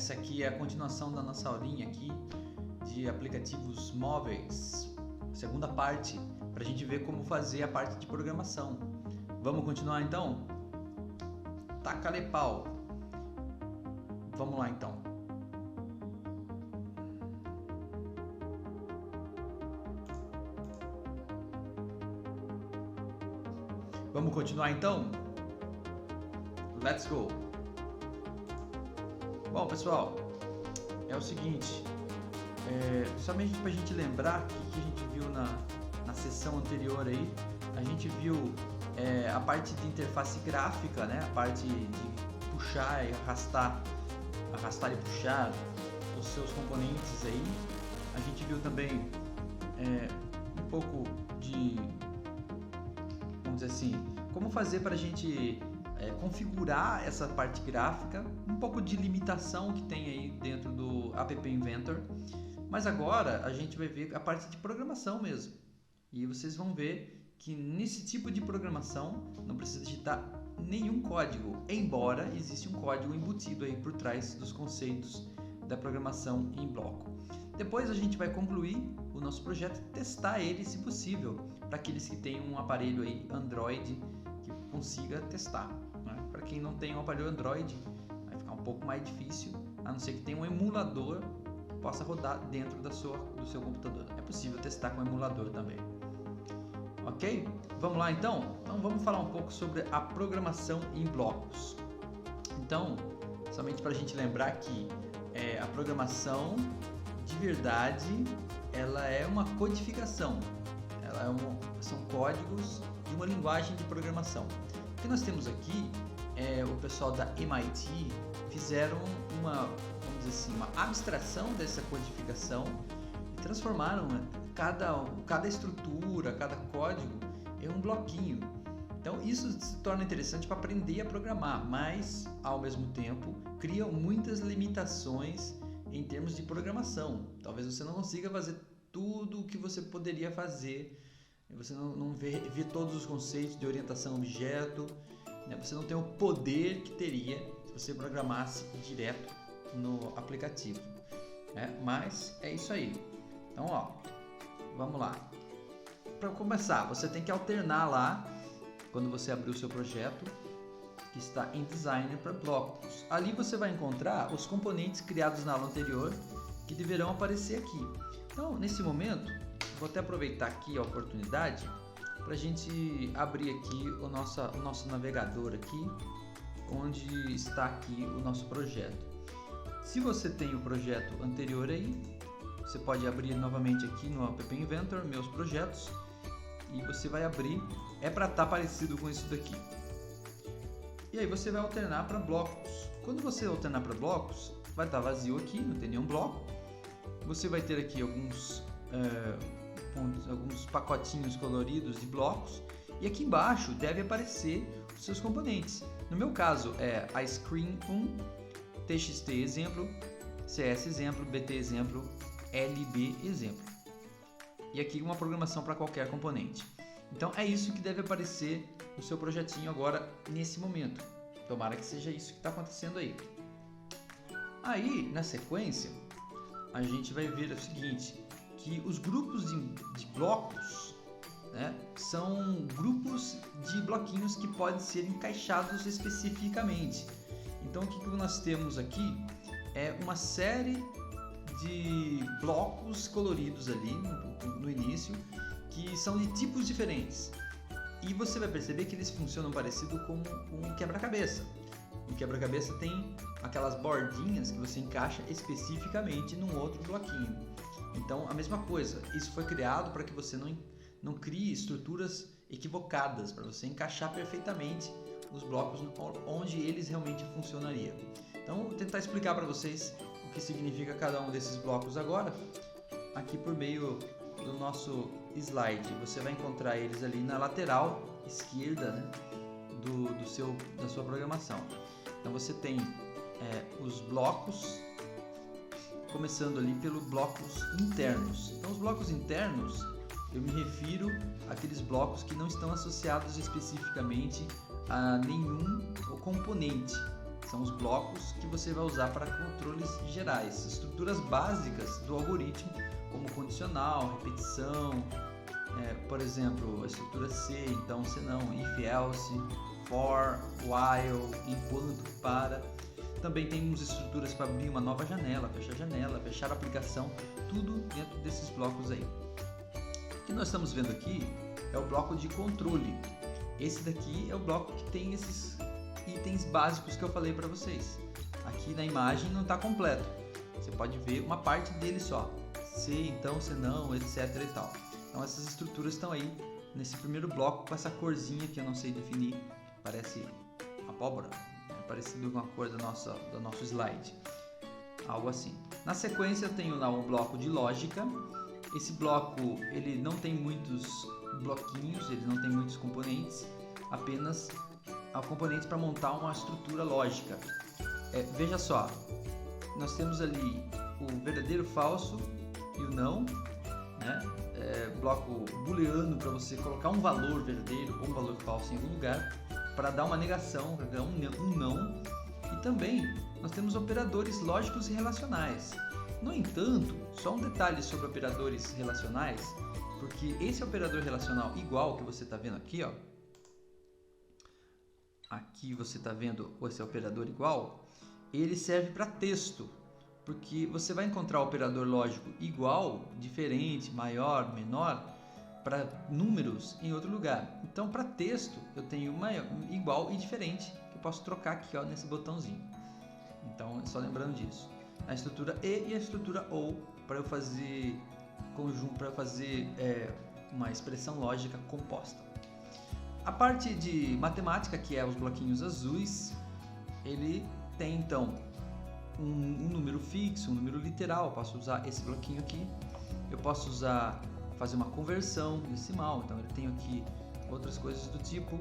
Essa aqui é a continuação da nossa aulinha aqui de aplicativos móveis, segunda parte, para a gente ver como fazer a parte de programação. Vamos continuar então? Taca-lhe pau! Vamos lá então. Vamos continuar então? Let's go! Bom, pessoal, é o seguinte, somente para a gente lembrar o que a gente viu na sessão anterior aí, a gente viu a parte de interface gráfica, né? A parte de puxar e arrastar e puxar os seus componentes aí. A gente viu também um pouco de, vamos dizer assim, como fazer para a gente configurar essa parte gráfica, um pouco de limitação que tem aí dentro do App Inventor, mas agora a gente vai ver a parte de programação mesmo, e vocês vão ver que nesse tipo de programação não precisa digitar nenhum código, embora existe um código embutido aí por trás dos conceitos da programação em bloco. Depois a gente vai concluir o nosso projeto e testar ele, se possível, para aqueles que têm um aparelho aí Android que consiga testar. Para quem não tem um aparelho Android, vai ficar um pouco mais difícil, a não ser que tenha um emulador que possa rodar dentro do seu computador. É possível testar com emulador também. Ok? Vamos lá então? Então vamos falar um pouco sobre a programação em blocos. Então, somente para a gente lembrar que a programação de verdade, ela é uma codificação. São códigos de uma linguagem de programação. O que nós temos aqui o pessoal da MIT fizeram vamos dizer assim, uma abstração dessa codificação e transformaram cada estrutura, cada código em um bloquinho. Então isso se torna interessante para aprender a programar, mas ao mesmo tempo cria muitas limitações em termos de programação. Talvez você não consiga fazer tudo o que você poderia fazer, você não vê todos os conceitos de orientação a objeto, né? Você não tem o poder que teria se você programasse direto no aplicativo, né? Mas é isso aí. Então, ó, vamos lá. Para começar, você tem que alternar lá, quando você abrir o seu projeto, que está em Designer para blocos. Ali você vai encontrar os componentes criados na aula anterior que deverão aparecer aqui. Então, nesse momento, vou até aproveitar aqui a oportunidade para a gente abrir aqui o nosso navegador aqui, onde está aqui o nosso projeto. Se você tem o projeto anterior aí, você pode abrir novamente aqui no App Inventor, meus projetos, e você vai abrir, para estar parecido com isso daqui. E aí você vai alternar para blocos. Quando você alternar para blocos, vai estar vazio aqui, não tem nenhum bloco. Você vai ter aqui alguns pacotinhos coloridos de blocos, e aqui embaixo deve aparecer os seus componentes. No meu caso é iScreen1, TXT exemplo, CS exemplo, BT exemplo, LB exemplo. E aqui uma programação para qualquer componente. Então é isso que deve aparecer no seu projetinho agora, nesse momento. Tomara que seja isso que está acontecendo aí. Aí, na sequência, a gente vai ver o seguinte, que os grupos de blocos, né, são grupos de bloquinhos que podem ser encaixados especificamente. Então o que nós temos aqui é uma série de blocos coloridos ali no início, que são de tipos diferentes. E você vai perceber que eles funcionam parecido com um quebra-cabeça. O quebra-cabeça tem aquelas bordinhas que você encaixa especificamente num outro bloquinho. Então, a mesma coisa, isso foi criado para que você não crie estruturas equivocadas, para você encaixar perfeitamente os blocos onde eles realmente funcionariam. Então, vou tentar explicar para vocês o que significa cada um desses blocos agora, aqui por meio do nosso slide. Você vai encontrar eles ali na lateral esquerda, né, da sua programação. Então, você tem os blocos, começando ali pelos blocos internos. Então, os blocos internos, eu me refiro àqueles blocos que não estão associados especificamente a nenhum componente. São os blocos que você vai usar para controles gerais, estruturas básicas do algoritmo, como condicional, repetição, por exemplo, a estrutura C, então se não, if, else, for, while, enquanto, para. Também temos estruturas para abrir uma nova janela, fechar a aplicação, tudo dentro desses blocos aí. O que nós estamos vendo aqui é o bloco de controle. Esse daqui é o bloco que tem esses itens básicos que eu falei para vocês. Aqui na imagem não está completo, você pode ver uma parte dele só, se, então, se não, etc e tal. Então essas estruturas estão aí nesse primeiro bloco com essa corzinha que eu não sei definir, parece abóbora, parecido com a cor do nosso slide, algo assim. Na sequência eu tenho lá um bloco de lógica. Esse bloco ele não tem muitos bloquinhos, ele não tem muitos componentes, apenas componentes para montar uma estrutura lógica. Veja só, nós temos ali o verdadeiro, falso e o não, né? Bloco booleano para você colocar um valor verdadeiro ou um valor falso em algum lugar, para dar uma negação, para dar um não. E também nós temos operadores lógicos e relacionais. No entanto, só um detalhe sobre operadores relacionais, porque esse operador relacional igual que você está vendo aqui, ó, aqui você está vendo esse operador igual, ele serve para texto, porque você vai encontrar o operador lógico igual, diferente, maior, menor, para números em outro lugar. Então, para texto, eu tenho igual e diferente, que eu posso trocar aqui, ó, nesse botãozinho. Então, só lembrando disso. A estrutura E e a estrutura OU, para eu fazer conjunto, para fazer uma expressão lógica composta. A parte de matemática, que é os bloquinhos azuis, ele tem então um número fixo, um número literal. Eu posso usar esse bloquinho aqui. Eu posso fazer uma conversão decimal, então eu tenho aqui outras coisas do tipo.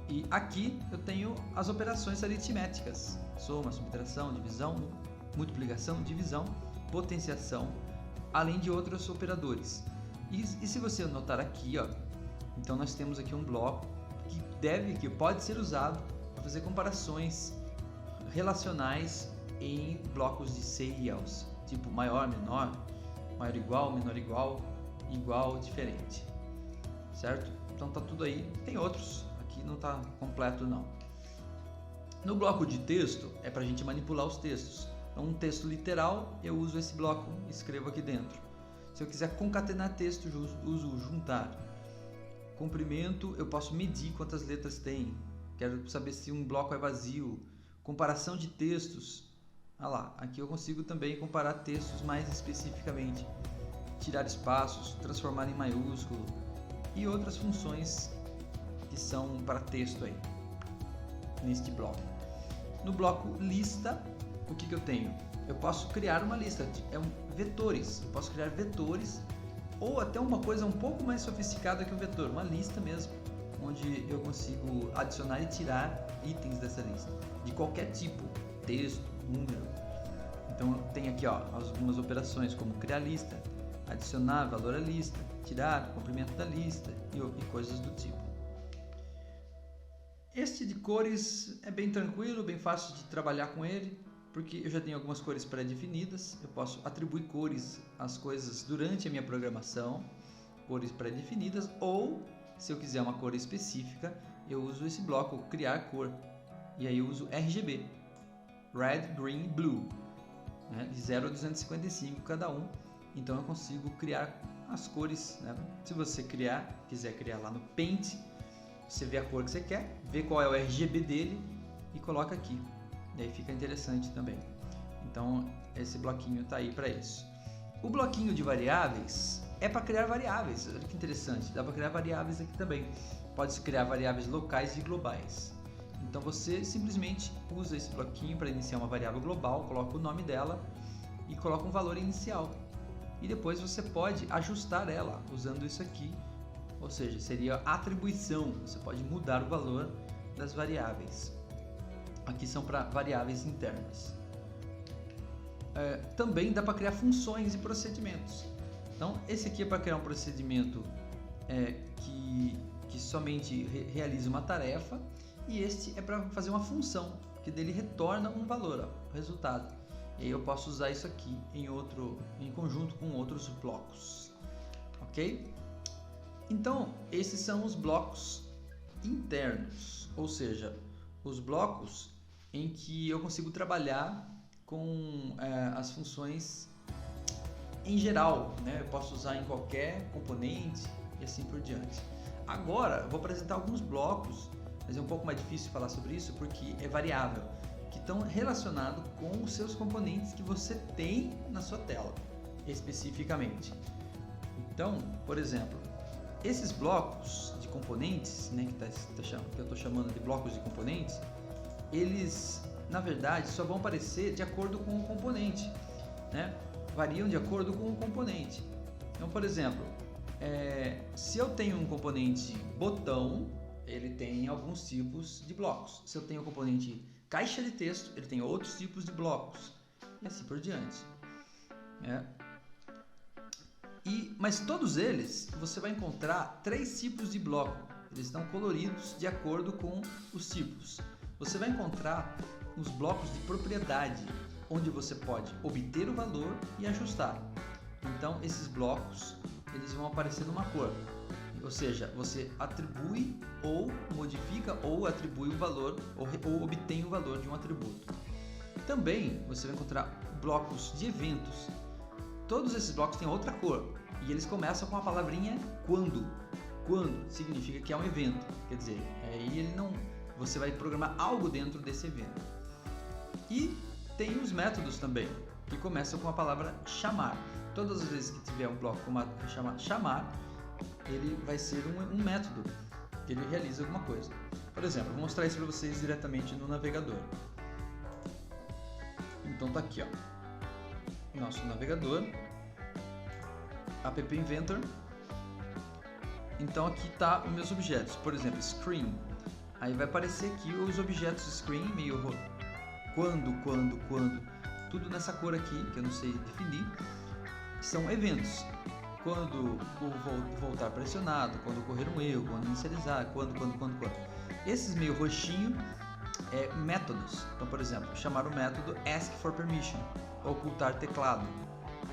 E aqui eu tenho as operações aritméticas: soma, subtração, divisão, multiplicação, divisão, potenciação, além de outros operadores. E se você notar aqui, ó, então nós temos aqui um bloco que pode ser usado para fazer comparações relacionais em blocos de C e else, tipo maior, menor, maior igual, menor igual, igual, diferente, certo? Então tá tudo aí. Tem outros, aqui não tá completo não. No bloco de texto é para a gente manipular os textos. Então, um texto literal, eu uso esse bloco, escrevo aqui dentro. Se eu quiser concatenar texto, uso juntar. Comprimento, eu posso medir quantas letras tem. Quero saber se um bloco é vazio. Comparação de textos. Ah lá, aqui eu consigo também comparar textos mais especificamente. Tirar espaços, transformar em maiúsculo e outras funções que são para texto aí, neste bloco. No bloco lista, o que eu tenho? Eu posso criar uma lista, vetores. Eu posso criar vetores ou até uma coisa um pouco mais sofisticada que o vetor, uma lista mesmo, onde eu consigo adicionar e tirar itens dessa lista, de qualquer tipo, texto, número. Então eu tenho aqui, ó, algumas operações como criar lista, adicionar valor à lista, tirar comprimento da lista e coisas do tipo. Este de cores é bem tranquilo, bem fácil de trabalhar com ele, porque eu já tenho algumas cores pré-definidas. Eu posso atribuir cores às coisas durante a minha programação, cores pré-definidas, ou se eu quiser uma cor específica, eu uso esse bloco, criar cor, e aí eu uso RGB, Red, Green, Blue, né, de 0 a 255 cada um. Então eu consigo criar as cores, né? Se você quiser criar lá no Paint, você vê a cor que você quer, vê qual é o RGB dele e coloca aqui. E aí fica interessante também. Então esse bloquinho está aí para isso. O bloquinho de variáveis é para criar variáveis. Olha que interessante, dá para criar variáveis aqui também. Pode-se criar variáveis locais e globais. Então você simplesmente usa esse bloquinho para iniciar uma variável global, coloca o nome dela e coloca um valor inicial. E depois você pode ajustar ela usando isso aqui, ou seja, seria a atribuição. Você pode mudar o valor das variáveis. Aqui são para variáveis internas. Também dá para criar funções e procedimentos. Então esse aqui é para criar um procedimento que somente realiza uma tarefa, e este é para fazer uma função que dele retorna um valor, ó, o resultado. E aí eu posso usar isso aqui em conjunto com outros blocos, ok? Então, esses são os blocos internos, ou seja, os blocos em que eu consigo trabalhar com as funções em geral, né? Eu posso usar em qualquer componente e assim por diante. Agora, eu vou apresentar alguns blocos, mas é um pouco mais difícil falar sobre isso porque é variável, que estão relacionados com os seus componentes que você tem na sua tela, especificamente. Então, por exemplo, esses blocos de componentes, né, que eu estou chamando de blocos de componentes, eles, na verdade, só vão aparecer de acordo com o componente, né? Variam de acordo com o componente. Então, por exemplo, se eu tenho um componente botão, ele tem alguns tipos de blocos. Se eu tenho um componente caixa de texto, ele tem outros tipos de blocos e assim por diante, né? Mas todos eles você vai encontrar 3 tipos de bloco. Eles estão coloridos de acordo com os tipos. Você vai encontrar os blocos de propriedade, onde você pode obter o valor e ajustar. Então esses blocos eles vão aparecer numa cor, ou seja, você atribui ou modifica ou atribui o valor ou obtém o valor de um atributo. Também você vai encontrar blocos de eventos. Todos esses blocos têm outra cor e eles começam com a palavrinha quando. Quando significa que é um evento, quer dizer, aí você vai programar algo dentro desse evento. E tem os métodos também, que começam com a palavra chamar. Todas as vezes que tiver um bloco com a chamar, ele vai ser um método, que ele realiza alguma coisa. Por exemplo, vou mostrar isso para vocês diretamente no navegador. Então tá aqui, ó, nosso navegador, App Inventor. Então aqui tá os meus objetos, por exemplo, screen. Aí vai aparecer aqui os objetos screen, meio quando, tudo nessa cor aqui, que eu não sei definir, são eventos. Quando o voltar pressionado, quando ocorrer um erro, quando inicializar, quando. Esses meio roxinho é métodos. Então, por exemplo, chamar o método ask for permission, ocultar teclado,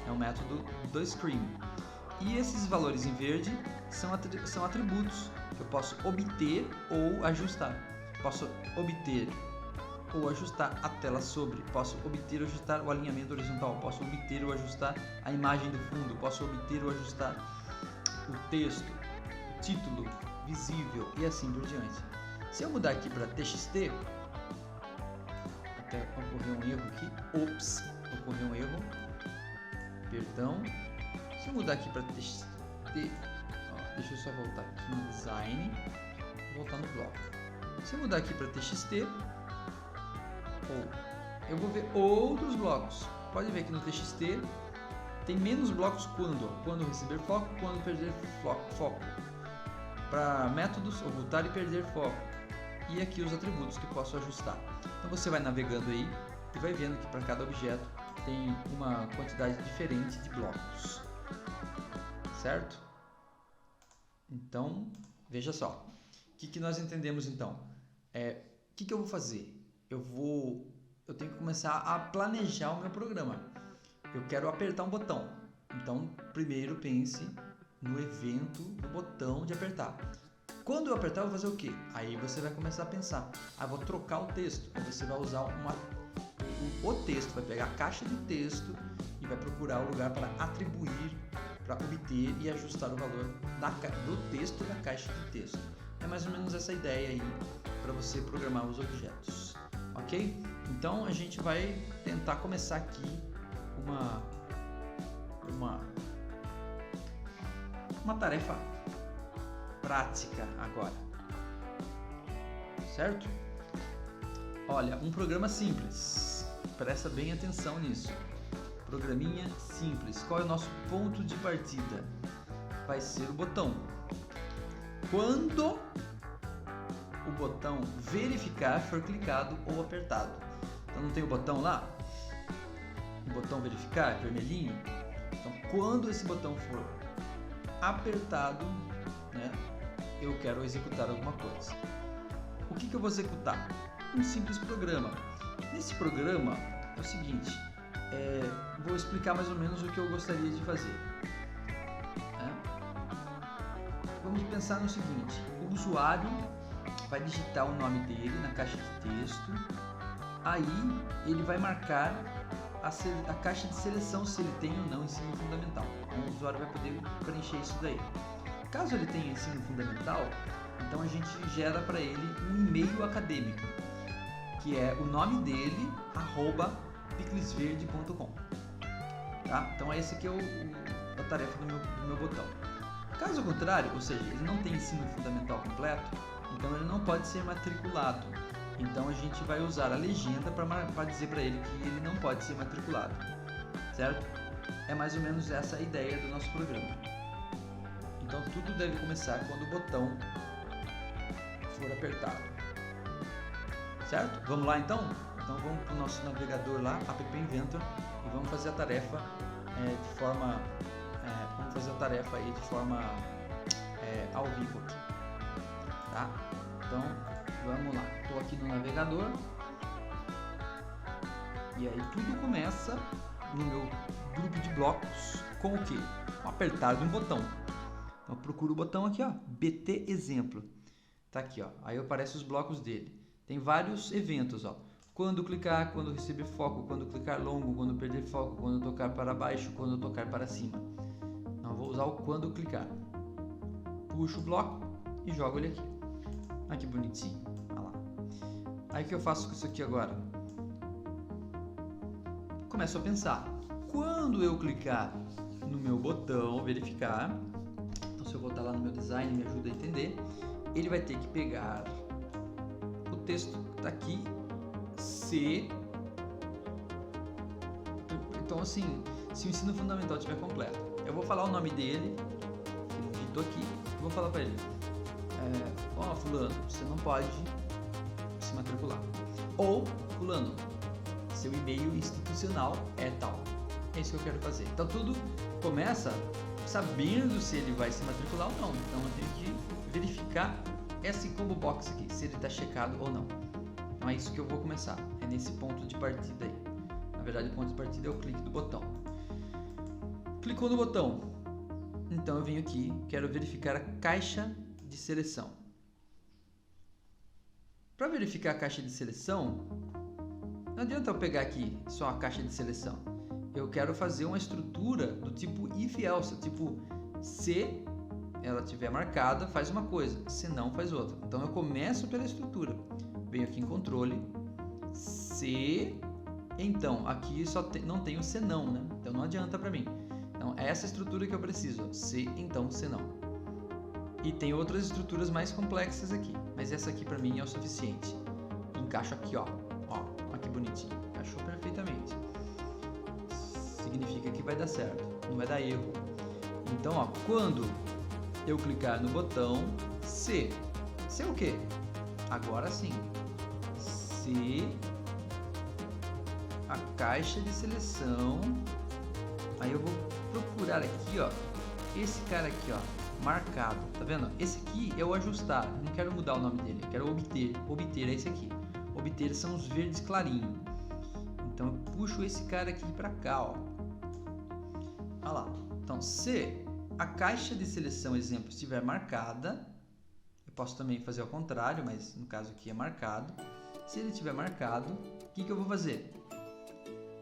é um método do screen. E esses valores em verde são atributos que eu posso obter ou ajustar. Posso obter ou ajustar a tela sobre, posso obter ou ajustar o alinhamento horizontal, posso obter ou ajustar a imagem do fundo, posso obter ou ajustar o texto, o título visível e assim por diante. Se eu mudar aqui para TXT, até ocorreu um erro aqui, ocorreu um erro, perdão. Se eu mudar aqui para TXT, deixa eu só voltar aqui no design, voltar no bloco. Se eu mudar aqui para TXT, eu vou ver outros blocos. Pode ver que no TXT tem menos blocos quando receber foco, quando perder foco. Para métodos, ocultar e perder foco. E aqui os atributos que eu posso ajustar. Então você vai navegando aí e vai vendo que para cada objeto tem uma quantidade diferente de blocos. Certo? Então, veja só. O que nós entendemos então? O que eu vou fazer? Eu tenho que começar a planejar o meu programa. Eu quero apertar um botão. Então, primeiro pense no evento do botão de apertar. Quando eu apertar, eu vou fazer o quê? Aí você vai começar a pensar. Vou trocar o texto. Aí você vai usar o texto, vai pegar a caixa de texto e vai procurar o lugar para atribuir, para obter e ajustar o valor do texto da caixa de texto. É mais ou menos essa ideia aí para você programar os objetos. Ok? Então a gente vai tentar começar aqui uma tarefa prática agora, certo? Olha, um programa simples, presta bem atenção nisso. Programinha simples. Qual é o nosso ponto de partida? Vai ser o botão. Quando o botão verificar for clicado ou apertado. Então não tem o botão lá? O botão verificar, vermelhinho? Então quando esse botão for apertado, né, eu quero executar alguma coisa. O que eu vou executar? um simples programa. Nesse programa é o seguinte, vou explicar mais ou menos o que eu gostaria de fazer. Vamos pensar no seguinte, o usuário vai digitar o nome dele na caixa de texto, aí ele vai marcar a caixa de seleção se ele tem ou não ensino fundamental. Então o usuário vai poder preencher isso daí. Caso ele tenha ensino fundamental, então a gente gera para ele um e-mail acadêmico, que é o nome dele, @piclesverde.com. Tá? Então essa aqui é a tarefa do meu botão. Caso contrário, ou seja, ele não tem ensino fundamental completo, então ele não pode ser matriculado. Então a gente vai usar a legenda para dizer para ele que ele não pode ser matriculado, certo? É mais ou menos essa a ideia do nosso programa. Então tudo deve começar quando o botão for apertado, certo? Vamos lá então? Então vamos para o nosso navegador lá, App Inventor, e vamos fazer a tarefa de forma ao vivo aqui, tá? Então vamos lá, estou aqui no navegador e aí tudo começa no meu grupo de blocos com o que? Com apertar de um botão. Então eu procuro o botão aqui, ó, BT exemplo, tá aqui, ó, aí aparecem os blocos dele. Tem vários eventos, ó. Quando clicar, quando receber foco, quando clicar longo, quando perder foco, quando tocar para baixo, quando tocar para cima. Então eu vou usar o quando clicar. Puxo o bloco e jogo ele aqui. Olha que bonitinho. Olha lá. Aí o que eu faço com isso aqui agora? Começo a pensar. Quando eu clicar no meu botão verificar, então se eu voltar lá no meu design, me ajuda a entender, ele vai ter que pegar o texto que está aqui, então assim, se o ensino fundamental estiver completo, eu vou falar o nome dele, que ele digitou aqui, vou falar para ele, fulano, você não pode se matricular, ou fulano, seu e-mail institucional é tal, é isso que eu quero fazer. Então tudo começa sabendo se ele vai se matricular ou não, então eu tenho que verificar esse combo box aqui, se ele está checado ou não. Então é isso que eu vou começar, é nesse ponto de partida aí. Na verdade, o ponto de partida é o clique do botão. Clicou no botão, então eu venho aqui, quero verificar a caixa de seleção. Para verificar a caixa de seleção, não adianta eu pegar aqui só a caixa de seleção. Eu quero fazer uma estrutura do tipo if else, tipo se ela tiver marcada, faz uma coisa, se não, faz outra. Então eu começo pela estrutura. Venho aqui em controle, se, então, aqui não tem o senão, né? Então não adianta para mim. Então é essa estrutura que eu preciso, se, então, senão. E tem outras estruturas mais complexas aqui, mas essa aqui para mim é o suficiente. Encaixo aqui, ó, que bonitinho, encaixou perfeitamente. Significa que vai dar certo, não vai dar erro. Então, ó, quando eu clicar no botão se o quê? Agora sim. Se a caixa de seleção, aí eu vou procurar aqui, ó, esse cara aqui, ó, marcado, tá vendo? Esse aqui é o ajustar, não quero mudar o nome dele, eu quero obter é esse aqui. Obter são os verdes clarinhos. Então eu puxo esse cara aqui para cá, ó. Olha lá. Então se a caixa de seleção exemplo estiver marcada, eu posso também fazer ao contrário, mas no caso aqui é marcado. Se ele estiver marcado, o que eu vou fazer?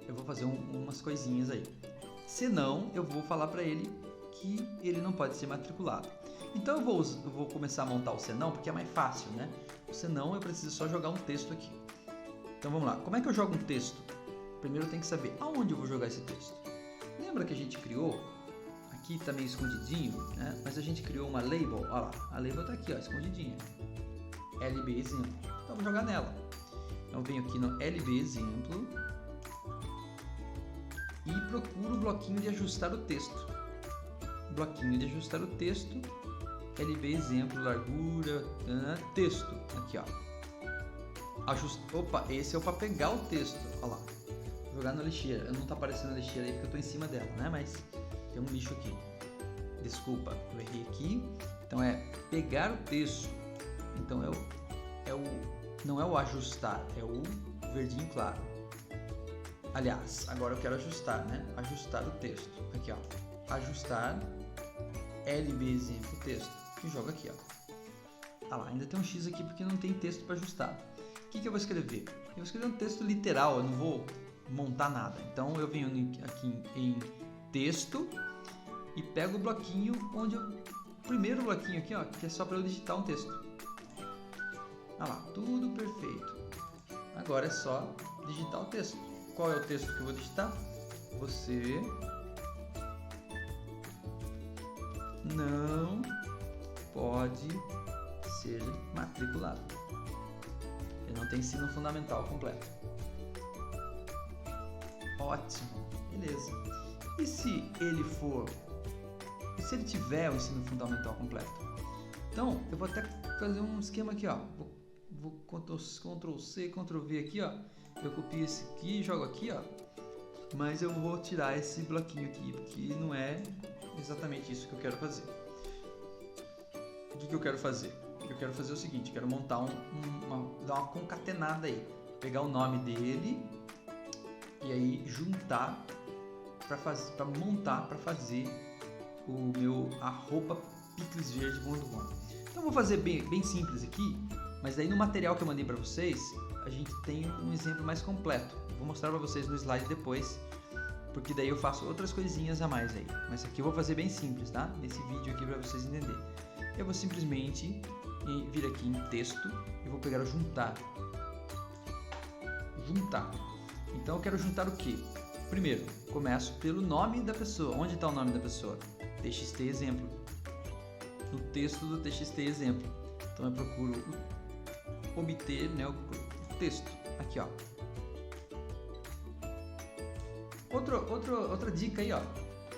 Eu vou fazer umas coisinhas aí. Se não, eu vou falar para ele que ele não pode ser matriculado. Então eu vou começar a montar o senão, porque é mais fácil, né? O senão eu preciso só jogar um texto aqui. Então vamos lá. Como é que eu jogo um texto? Primeiro eu tenho que saber aonde eu vou jogar esse texto. Lembra que a gente criou? Aqui tá meio escondidinho, né? Mas a gente criou uma label, olha lá, a label tá aqui, ó, escondidinha. LB exemplo. Então vou jogar nela. Então eu venho aqui no LB exemplo e procuro o bloquinho de ajustar o texto. Bloquinho de ajustar o texto, LB exemplo, largura, texto, aqui ó. Opa, esse é o para pegar o texto, olha lá. Vou jogar na lixeira, não tá aparecendo a lixeira aí porque eu tô em cima dela, né? Mas tem um lixo aqui. Desculpa, eu errei aqui. Então é pegar o texto. Então é o não é o ajustar, é o verdinho claro. Aliás, agora eu quero ajustar, né? Ajustar o texto. Aqui, ó. Ajustar LB exemplo texto. E jogo aqui, ó. Ah lá, ainda tem um X aqui porque não tem texto para ajustar. O que eu vou escrever? Eu vou escrever um texto literal, eu não vou montar nada. Então eu venho aqui em texto e pego o bloquinho onde o primeiro bloquinho aqui, ó, que é só para eu digitar um texto. Ah lá, tudo perfeito. Agora é só digitar o texto. Qual é o texto que eu vou digitar? Você não pode ser matriculado. Ele não tem ensino fundamental completo. Ótimo, beleza. E se ele for... E se ele tiver o ensino fundamental completo? Então, eu vou até fazer um esquema aqui, ó. Vou Ctrl C, Ctrl V aqui, ó. Eu copio esse aqui e jogo aqui, ó. Mas eu vou tirar esse bloquinho aqui, porque não é exatamente isso que eu quero fazer. O que eu quero fazer? Eu quero fazer o seguinte, quero montar dar uma concatenada aí. Pegar o nome dele e aí juntar para montar, para fazer o meu @piclesverde.com. Então eu vou fazer bem simples aqui, mas daí no material que eu mandei para vocês, a gente tem um exemplo mais completo. Eu vou mostrar para vocês no slide depois, porque daí eu faço outras coisinhas a mais aí. Mas aqui eu vou fazer bem simples, tá? Nesse vídeo aqui para vocês entenderem. Eu vou simplesmente vir aqui em texto e vou pegar o juntar. Juntar. Então eu quero juntar o quê? Primeiro, começo pelo nome da pessoa. Onde está o nome da pessoa? TXT exemplo. No texto do TXT exemplo. Então eu procuro obter, né, o texto. Aqui, ó. Outra dica aí, ó.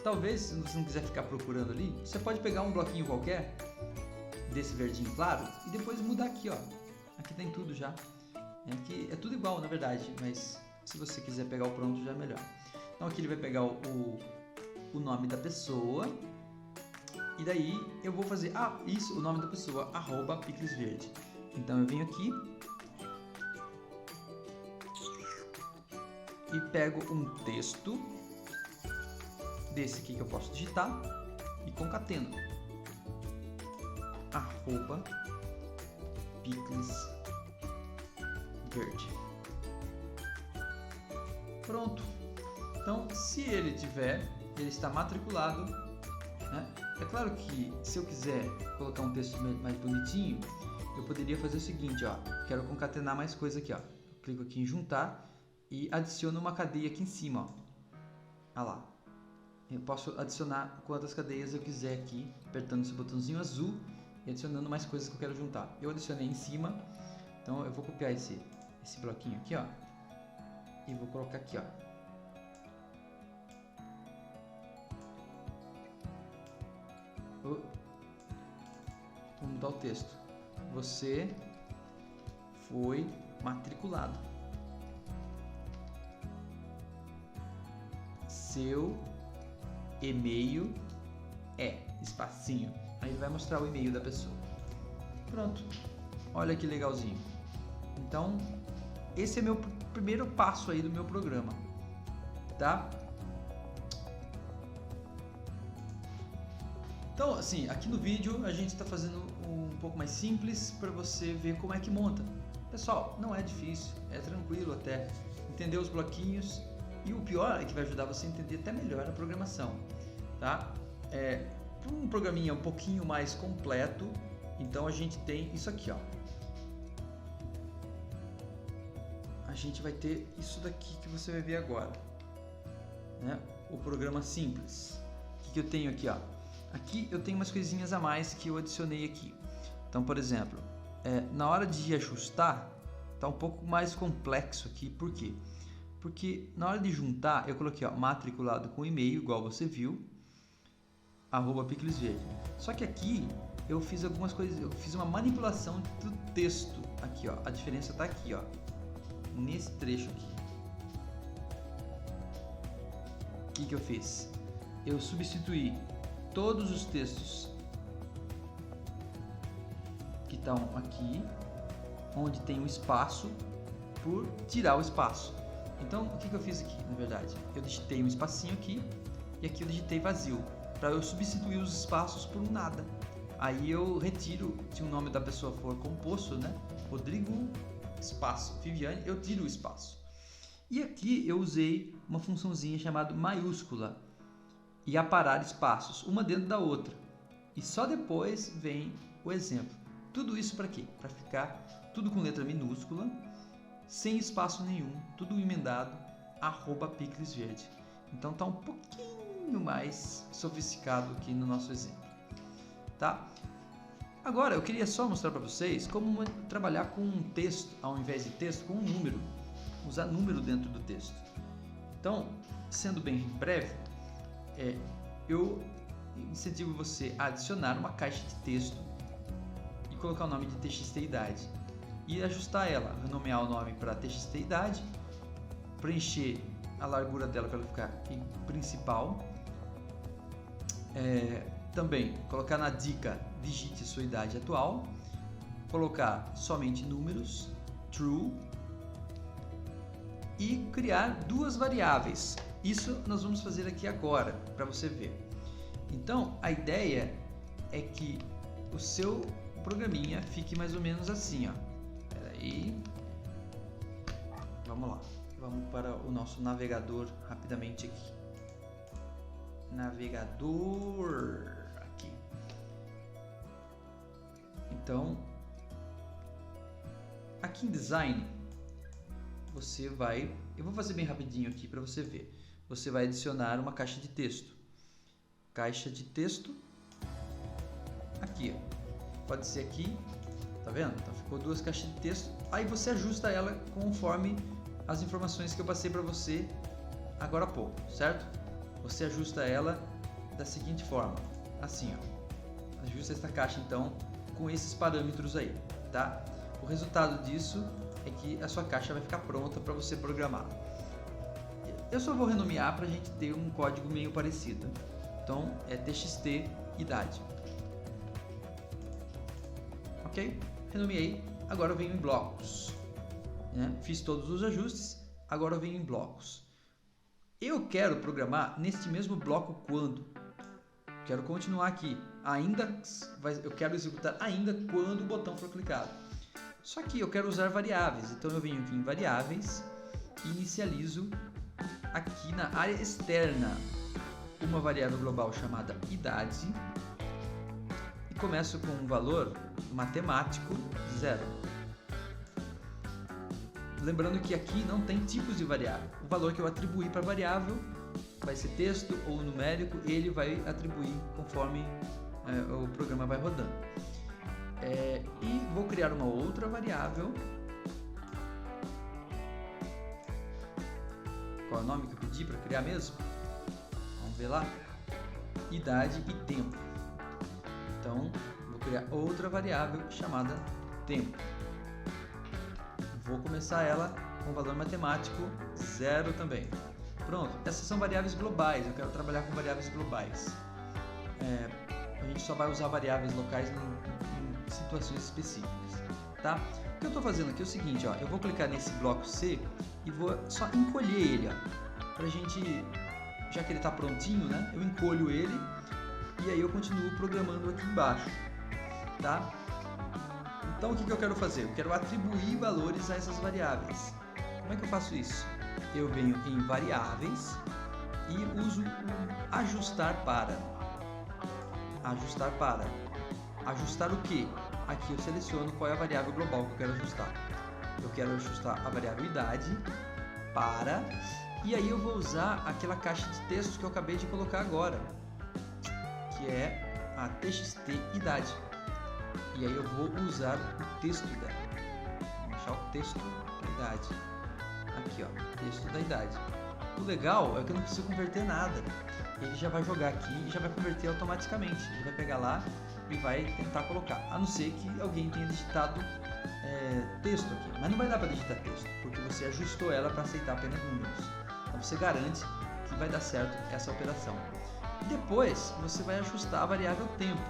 Talvez, se você não quiser ficar procurando ali, você pode pegar um bloquinho qualquer desse verdinho claro e depois mudar aqui, ó. Aqui tem tudo já. Aqui é tudo igual, na verdade, mas se você quiser pegar o pronto já é melhor. Então aqui ele vai pegar o nome da pessoa e daí eu vou fazer, o nome da pessoa, @piclesverde. Então eu venho aqui e pego um texto desse aqui que eu posso digitar e concateno @piclesverde. Pronto. Então, se ele está matriculado, né? É claro que se eu quiser colocar um texto mais bonitinho, eu poderia fazer o seguinte, ó. Quero concatenar mais coisa aqui, ó. Eu clico aqui em juntar e adiciono uma cadeia aqui em cima, ó. Ah lá. Eu posso adicionar quantas cadeias eu quiser aqui, apertando esse botãozinho azul e adicionando mais coisas que eu quero juntar. Eu adicionei em cima, então eu vou copiar esse bloquinho aqui, ó, e vou colocar aqui, ó. Vou mudar o texto. Você foi matriculado. Seu e-mail é espacinho. Aí ele vai mostrar o e-mail da pessoa. Pronto. Olha que legalzinho. Então, esse é meu primeiro passo aí do meu programa, tá? Então, assim, aqui no vídeo a gente está fazendo um pouco mais simples para você ver como é que monta. Pessoal, não é difícil, é tranquilo até entender os bloquinhos e o pior é que vai ajudar você a entender até melhor a programação, tá? Um programinha um pouquinho mais completo, então a gente tem isso aqui, ó. A gente vai ter isso daqui que você vai ver agora, né? O programa simples. O que eu tenho aqui, ó? Aqui eu tenho umas coisinhas a mais que eu adicionei aqui. Então, por exemplo, na hora de ajustar, tá um pouco mais complexo aqui. Por quê? Porque na hora de juntar, eu coloquei, ó, matriculado com e-mail, igual você viu, @piclesverde. Só que aqui eu fiz algumas coisas, eu fiz uma manipulação do texto aqui, ó. A diferença tá aqui, ó, nesse trecho aqui. O que eu fiz? Eu substituí todos os textos que estão aqui onde tem um espaço por tirar o espaço. Então, o que eu fiz aqui, na verdade? Eu digitei um espacinho aqui e aqui eu digitei vazio, para eu substituir os espaços por um nada. Aí eu retiro, se o nome da pessoa for composto, né? Rodrigo, espaço, Viviane, eu tiro o espaço. E aqui eu usei uma funçãozinha chamada maiúscula e aparar espaços, uma dentro da outra. E só depois vem o exemplo. Tudo isso para quê? Para ficar tudo com letra minúscula, sem espaço nenhum, tudo emendado, @piclesverde. Então tá um pouquinho mais sofisticado aqui no nosso exemplo, tá? Agora eu queria só mostrar para vocês como trabalhar com um texto, ao invés de texto, com um número, usar número dentro do texto. Então, sendo bem breve, eu incentivo você a adicionar uma caixa de texto e colocar o nome de txt_idade e ajustar ela, renomear o nome para txt_idade, preencher a largura dela para ela ficar em principal, também colocar na dica digite sua idade atual, colocar somente números, true, e criar duas variáveis. Isso nós vamos fazer aqui agora para você ver. Então a ideia é que o seu programinha fique mais ou menos assim, ó. Espera aí. Vamos lá. Vamos para o nosso navegador rapidamente aqui. Navegador aqui. Então, aqui em Design, você vai... Eu vou fazer bem rapidinho aqui para você ver. Você vai adicionar uma caixa de texto. Caixa de texto. Aqui, ó. Pode ser aqui. Tá vendo? Então, ficou duas caixas de texto. Aí você ajusta ela conforme as informações que eu passei para você agora há pouco, certo? Você ajusta ela da seguinte forma. Assim, ó. Ajusta esta caixa, então, com esses parâmetros aí, tá? O resultado disso é que a sua caixa vai ficar pronta para você programar. Eu só vou renomear para a gente ter um código meio parecido. Então é txt_idade. Ok? Renomeei. Agora eu venho em blocos. Né? Fiz todos os ajustes. Agora eu venho em blocos. Eu quero programar neste mesmo bloco quando. Quero continuar aqui. Eu quero executar ainda quando o botão for clicado. Só que eu quero usar variáveis, então eu venho aqui em variáveis e inicializo aqui na área externa uma variável global chamada idade e começo com um valor matemático 0. Lembrando que aqui não tem tipos de variável. O valor que eu atribuir para a variável vai ser texto ou numérico, ele vai atribuir conforme o programa vai rodando. E vou criar uma outra variável. Qual é o nome que eu pedi para criar mesmo? Vamos ver lá. Idade e tempo. Então, vou criar outra variável chamada tempo. Vou começar ela com valor matemático 0 também. Pronto, essas são variáveis globais. Eu quero trabalhar com variáveis globais. A gente só vai usar variáveis locais em situações específicas, tá? O que eu estou fazendo aqui é o seguinte, ó, eu vou clicar nesse bloco C e vou só encolher ele, ó, pra gente, já que ele está prontinho, né? Eu encolho ele e aí eu continuo programando aqui embaixo, tá? Então o que eu quero fazer? Eu quero atribuir valores a essas variáveis. Como é que eu faço isso? Eu venho em variáveis e uso o ajustar para. Ajustar para. Ajustar o que? Aqui eu seleciono qual é a variável global que eu quero ajustar. Eu quero ajustar a variável idade para, e aí eu vou usar aquela caixa de texto que eu acabei de colocar agora, que é a txt_idade. E aí eu vou usar o texto dela. Vamos achar o texto da idade. Aqui, ó, texto da idade. O legal é que eu não preciso converter nada. Ele já vai jogar aqui e já vai converter automaticamente. Ele vai pegar lá e vai tentar colocar. A não ser que alguém tenha digitado texto aqui. Mas não vai dar para digitar texto, porque você ajustou ela para aceitar apenas números. Então você garante que vai dar certo essa operação. E depois você vai ajustar a variável tempo.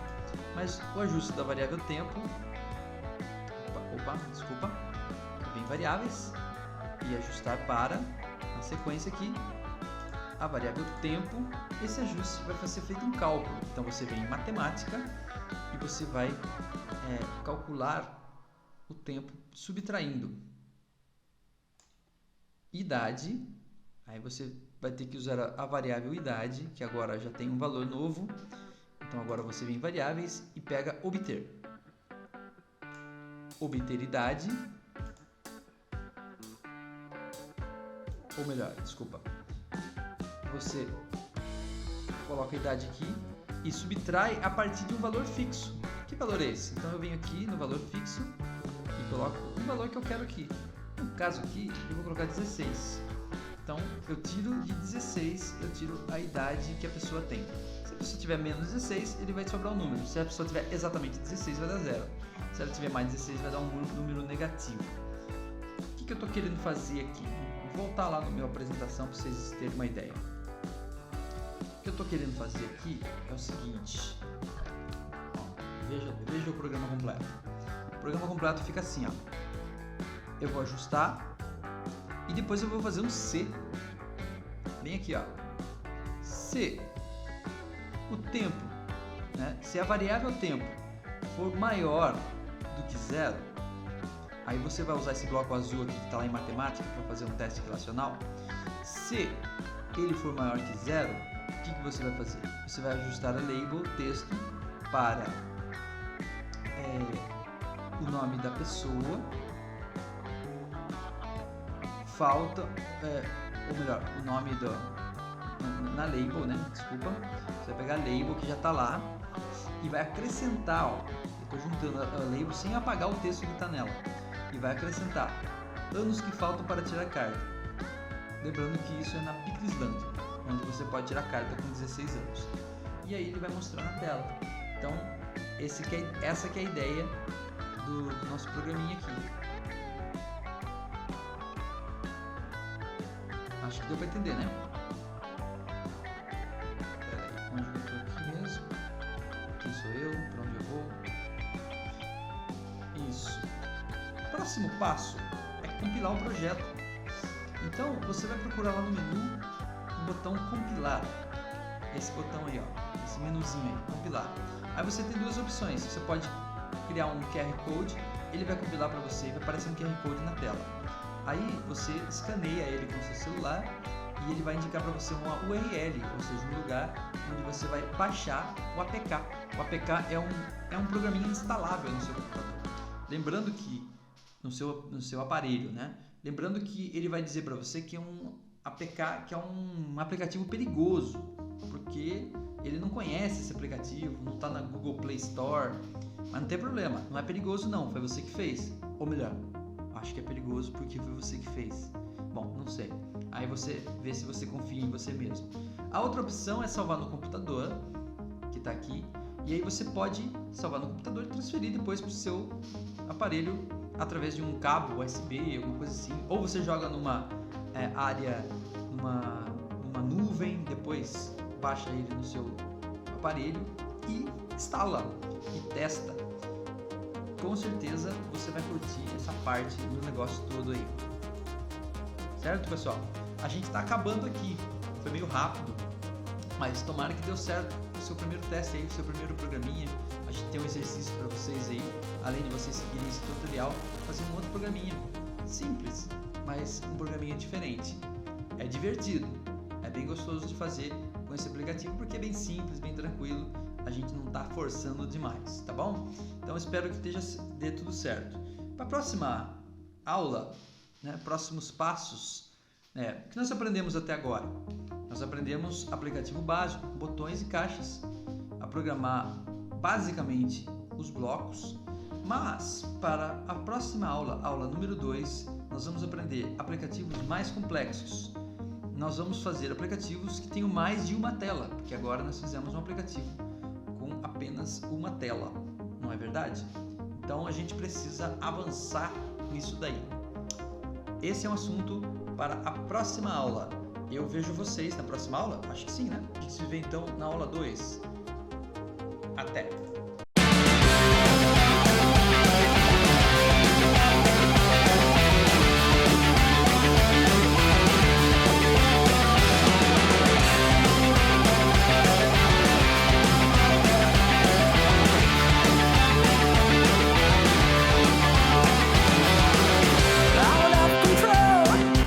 Mas o ajuste da variável tempo... desculpa, vem variáveis e ajustar para a sequência aqui, a variável tempo. Esse ajuste vai ser feito um cálculo, então você vem em matemática e você vai calcular o tempo subtraindo idade. Aí você vai ter que usar a variável idade, que agora já tem um valor novo. Então agora você vem em variáveis e pega obter. Obter idade. Ou melhor, desculpa. Você coloca a idade aqui e subtrai a partir de um valor fixo. Que valor é esse? Então eu venho aqui no valor fixo e coloco o valor que eu quero aqui. No caso aqui, eu vou colocar 16. Então, eu tiro de 16, eu tiro a idade que a pessoa tem. Se a pessoa tiver menos 16, ele vai te sobrar um número. Se a pessoa tiver exatamente 16, vai dar 0. Se ela tiver mais 16, vai dar um número negativo. O que eu estou querendo fazer aqui? Vou voltar lá no meu apresentação para vocês terem uma ideia. O que eu estou querendo fazer aqui é o seguinte. Veja o programa completo. O programa completo fica assim, ó. Eu vou ajustar e depois eu vou fazer um se. Bem aqui, ó. Se o tempo, né, se a variável tempo for maior do que 0, aí você vai usar esse bloco azul aqui que está lá em matemática para fazer um teste relacional. Se ele for maior que 0, o que você vai fazer? Você vai ajustar a label texto para o nome da pessoa, falta, ou melhor, o nome na label, né? Desculpa. Você vai pegar a label que já está lá e vai acrescentar, ó. Eu estou juntando a label sem apagar o texto que está nela. E vai acrescentar anos que faltam para tirar carta. Lembrando que isso é na Piclisland, onde você pode tirar carta com 16 anos. E aí ele vai mostrar na tela. Então, essa que é a ideia do nosso programinha aqui. Acho que deu para entender, né? Pera aí, onde eu estou aqui mesmo? Quem sou eu? Para onde eu vou? Isso. O próximo passo é compilar o projeto. Então, você vai procurar lá no menu o botão compilar. Esse botão aí, ó. Esse menuzinho aí, compilar. Aí você tem duas opções. Você pode criar um QR Code, ele vai compilar para você e vai aparecer um QR Code na tela. Aí você escaneia ele com o seu celular e ele vai indicar para você uma URL, ou seja, um lugar onde você vai baixar o APK. O APK é um programinha instalável no seu computador. Lembrando que no seu aparelho, né? Lembrando que ele vai dizer para você que é um APK, que é um aplicativo perigoso, porque ele não conhece esse aplicativo, não está na Google Play Store, mas não tem problema, não é perigoso não, foi você que fez. Ou melhor, acho que é perigoso porque foi você que fez. Bom, não sei. Aí você vê se você confia em você mesmo. A outra opção é salvar no computador, que está aqui, e aí você pode salvar no computador e transferir depois para o seu aparelho através de um cabo USB, alguma coisa assim. Ou você joga numa área, numa nuvem, depois baixa ele no seu aparelho e instala e testa. Com certeza você vai curtir essa parte do negócio todo aí. Certo, pessoal? A gente está acabando aqui. Foi meio rápido, mas tomara que deu certo o seu primeiro teste aí, o seu primeiro programinha. A gente tem um exercício para vocês aí, além de vocês seguirem esse tutorial, fazer um outro programinha simples, mas um programinha diferente. É divertido, é bem gostoso de fazer com esse aplicativo porque é bem simples, bem tranquilo. A gente não está forçando demais, tá bom? Então espero que dê tudo certo. Para a próxima aula, né, próximos passos, o que nós aprendemos até agora? Nós aprendemos aplicativo básico, botões e caixas, a programar basicamente os blocos, mas para a próxima aula, aula número 2, nós vamos aprender aplicativos mais complexos. Nós vamos fazer aplicativos que tenham mais de uma tela, porque agora nós fizemos um aplicativo com apenas uma tela, não é verdade? Então a gente precisa avançar nisso daí. Esse é um assunto para a próxima aula. Eu vejo vocês na próxima aula? Acho que sim, né? A gente se vê então na aula 2. Até!